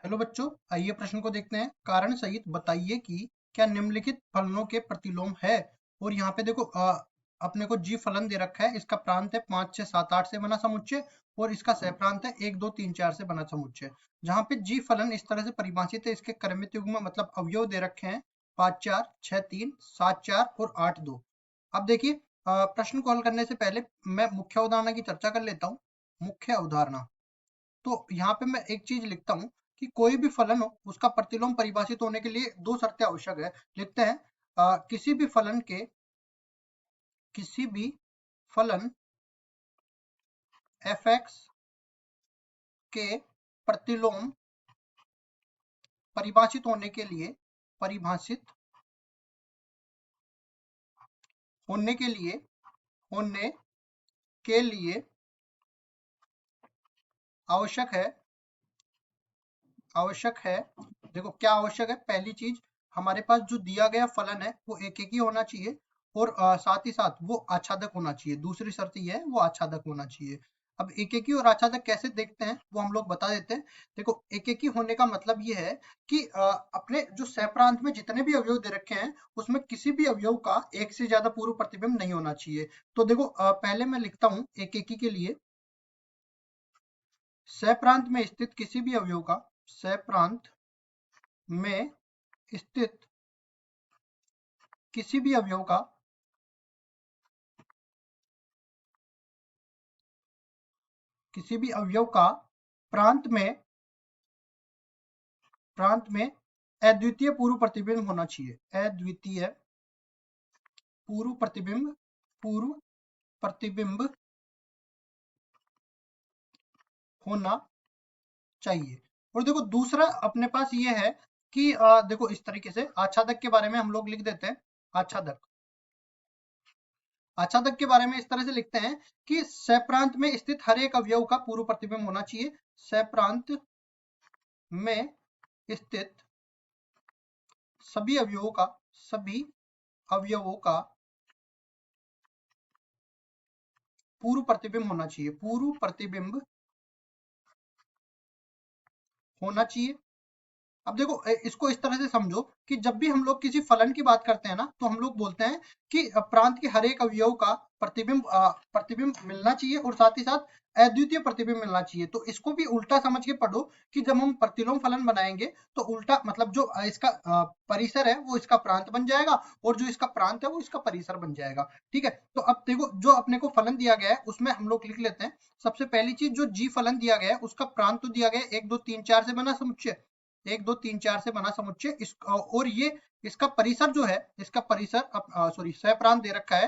Hello बच्चों, आइए प्रश्न को देखते हैं। कारण सहित बताइए कि क्या निम्नलिखित फलनों के प्रतिलोम है। और यहाँ पे देखो अपने को जी फलन दे रखा है। इसका प्रांत है 5 6 7 8 से बना समुच्चय और इसका सह प्रांत है 1 2 3 4 से बना समुच्चय। जहाँ पे जी फलन इस तरह से परिभाषित है, इसके क्रमित युग्म मतलब अवयव दे रखे हैं 5 4 6 3 7 4 और 8 2। अब देखिए प्रश्न को हल करने से पहले मैं मुख्य अवधारणा की चर्चा कर लेता हूँ। मुख्य अवधारणा, तो यहाँ पे मैं एक चीज लिखता हूँ कि कोई भी फलन हो उसका प्रतिलोम परिभाषित होने के लिए दो शर्तें आवश्यक है। लिखते हैं किसी भी फलन f(x) के प्रतिलोम परिभाषित होने के लिए होने के लिए होने के लिए आवश्यक है। देखो क्या आवश्यक है। पहली चीज, हमारे पास जो दिया गया फलन है वो एक एक ही होना चाहिए और साथ ही साथ वो आच्छादक होना चाहिए। दूसरी शर्त ये है वो आच्छादक होना चाहिए। अब एक एक ही और आच्छादक कैसे देखते हैं वो हम लोग बता देते हैं। देखो एक एक ही होने का मतलब ये है कि अपने जो सहप्रांत में जितने भी अवयव दे रखे हैं उसमें किसी भी अवयव का एक से ज्यादा पूर्व प्रतिबिंब नहीं होना चाहिए। तो देखो पहले मैं लिखता हूँ एक एक ही के लिए, सहप्रांत में स्थित किसी भी अवयव का सहप्रांत में स्थित किसी भी अवयव का प्रांत में अद्वितीय पूर्व प्रतिबिंब होना चाहिए। अद्वितीय पूर्व प्रतिबिंब होना चाहिए। और देखो दूसरा अपने पास ये है कि देखो इस तरीके से आच्छादक के बारे में हम लोग लिख देते हैं। आच्छादक के बारे में इस तरह से लिखते हैं कि सहप्रांत में स्थित हर एक अवयव का पूर्व प्रतिबिंब होना चाहिए। सहप्रांत में स्थित सभी अवयवों का पूर्व प्रतिबिंब होना चाहिए। पूर्व प्रतिबिंब होना चाहिए। अब देखो इसको इस तरह से समझो कि जब भी हम लोग किसी फलन की बात करते हैं ना तो हम लोग बोलते हैं कि प्रांत के हर एक अवयव का प्रतिबिंब मिलना चाहिए और साथ ही साथ अद्वितीय प्रतिबिंब मिलना चाहिए। तो इसको भी उल्टा समझ के पढ़ो कि जब हम प्रतिलोम फलन बनाएंगे तो उल्टा मतलब जो इसका परिसर है वो इसका प्रांत बन जाएगा और जो इसका प्रांत है वो इसका परिसर बन जाएगा। ठीक है, तो अब देखो जो अपने को फलन दिया गया है उसमें हम लोग लिख लेते हैं। सबसे पहली चीज, जो जी फलन दिया गया है उसका प्रांत तो दिया गया है 1 2 3 4 से बना समुच्चय। 1 2 3 4 से बना समुच्चय और ये इसका परिसर जो है, इसका परिसर सॉरी सहप्रांत दे रखा है।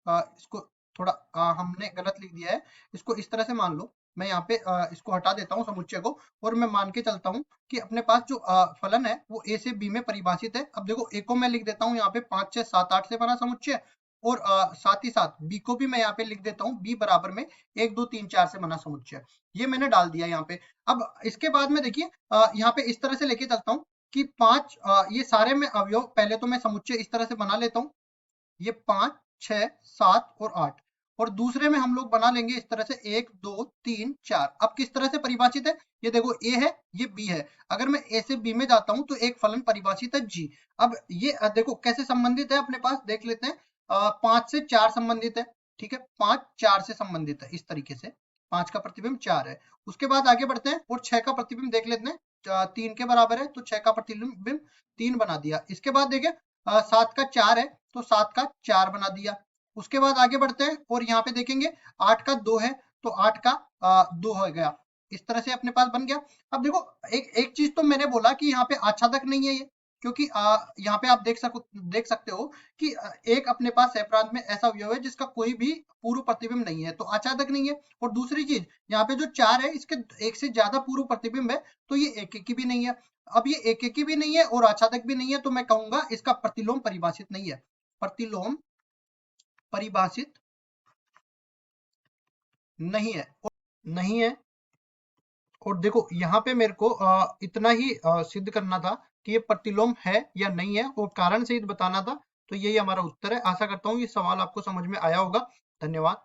इसको थोड़ा हमने गलत लिख दिया है। इसको इस तरह से मान लो, मैं यहाँ पे इसको हटा देता हूँ समुच्चय को और मैं मान के चलता हूँ कि अपने पास जो फलन है वो ए से बी में परिभाषित है। अब देखो ए को मैं लिख देता हूँ यहाँ पे 5 6 7 8 से बना समुच्चय और साथ ही साथ बी को भी मैं यहाँ पे लिख देता हूँ बी बराबर में 1 2 3 4 से बना समुच्चय। ये मैंने डाल दिया यहाँ पे। अब इसके बाद में देखिए यहाँ पे इस तरह से लेके चलता हूँ कि ये सारे में अवयव पहले तो मैं समुच्चय इस तरह से बना लेता हूँ। ये 5 6 7 और 8 और दूसरे में हम लोग बना लेंगे इस तरह से 1 2 3 4। अब किस तरह से परिभाषित है, ये देखो ए है ये बी है। अगर मैं ए से बी में जाता हूं तो एक फलन परिभाषित है जी। अब ये देखो कैसे संबंधित है अपने पास, देख लेते हैं। 5 से 4 संबंधित है। ठीक है, 5 4 से संबंधित है इस तरीके से। 5 का प्रतिबिंब 4 है। उसके बाद आगे बढ़ते हैं और 6 का प्रतिबिंब देख लेते हैं। 3 के बराबर है तो 6 का प्रतिबिंब 3 बना दिया। इसके बाद देखिए 7 का 4 है तो 7 का 4 बना दिया। उसके बाद आगे बढ़ते हैं और यहाँ पे देखेंगे 8 का 2 है तो 8 का 2 हो गया। इस तरह से अपने पास बन गया। अब देखो एक एक चीज तो मैंने बोला कि यहाँ पे आच्छादक नहीं है ये, क्योंकि यहाँ पे आप देख सकते हो कि एक अपने पास सहप्रांत में ऐसा अवयव है जिसका कोई भी पूर्व प्रतिबिंब नहीं है तो आच्छादक नहीं है। और दूसरी चीज, यहाँ पे जो 4 है इसके एक से ज्यादा पूर्व प्रतिबिंब है तो ये एक एक की भी नहीं है। अब ये एक एक की भी नहीं है और आच्छादक भी नहीं है तो मैं कहूंगा इसका प्रतिलोम परिभाषित नहीं है। प्रतिलोम परिभाषित नहीं है। और देखो यहाँ पे मेरे को इतना ही सिद्ध करना था कि ये प्रतिलोम है या नहीं है और कारण सहित बताना था। तो यही हमारा उत्तर है। आशा करता हूँ ये सवाल आपको समझ में आया होगा। धन्यवाद।